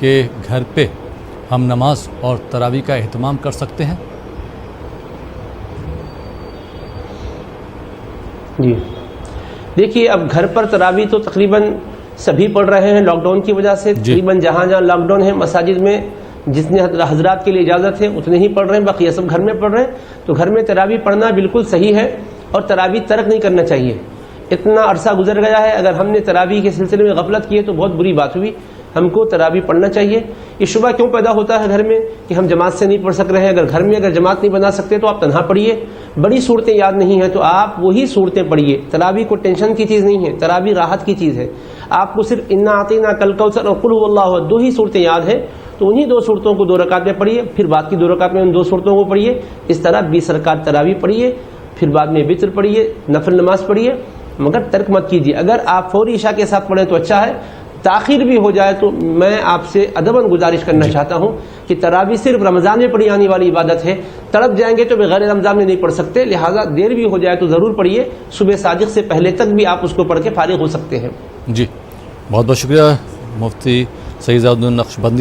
کہ گھر پہ ہم نماز اور تراویح کا اہتمام کر سکتے ہیں؟ جی دیکھیے، اب گھر پر تراویح تو تقریباً سبھی پڑھ رہے ہیں لاک ڈاؤن کی وجہ سے. تقریباً جہاں جہاں لاک ڈاؤن ہے مساجد میں جتنے حضرات کے لیے اجازت ہے اتنے ہی پڑھ رہے ہیں، باقی سب گھر میں پڑھ رہے ہیں. تو گھر میں تراویح پڑھنا بالکل صحیح ہے اور تراویح ترک نہیں کرنا چاہیے. اتنا عرصہ گزر گیا ہے، اگر ہم نے تراویح کے سلسلے میں غفلت کی ہے تو بہت بری بات ہوئی. ہم کو تراویح پڑھنا چاہیے. یہ شبہ کیوں پیدا ہوتا ہے گھر میں کہ ہم جماعت سے نہیں پڑھ سک رہے ہیں؟ اگر گھر میں اگر جماعت نہیں بنا سکتے تو آپ تنہا پڑھیے. بڑی صورتیں یاد نہیں ہیں تو آپ وہی صورتیں پڑھیے. تراویح کو ٹینشن کی چیز نہیں ہے، تراویح راحت کی چیز ہے. آپ کو صرف انا اعطینا کل کوثر اور قل هو اللہ احد 2 ہی صورتیں یاد ہیں، تو انہی 2 صورتوں کو 2 رکعت میں پڑھیے، پھر بعد کی 2 رکعت میں ان 2 صورتوں کو پڑھیے. اس طرح 20 رکعت تراویح پڑھیے، پھر بعد میں وتر پڑھیے، نفل نماز پڑھیے، مگر ترک مت کیجیے. اگر آپ فوری عشاء کے ساتھ پڑھیں تو اچھا ہے. تاخیر بھی ہو جائے تو میں آپ سے ادباً گزارش کرنا چاہتا ہوں کہ تراویح صرف رمضان میں پڑھی جانے والی عبادت ہے. تڑپ جائیں گے تو بغیر رمضان میں نہیں پڑھ سکتے، لہٰذا دیر بھی ہو جائے تو ضرور پڑھیے. صبح صادق سے پہلے تک بھی آپ اس کو پڑھ کے فارغ ہو سکتے ہیں. جی بہت بہت شکریہ مفتی سعید ضیاء الدین نقشبندی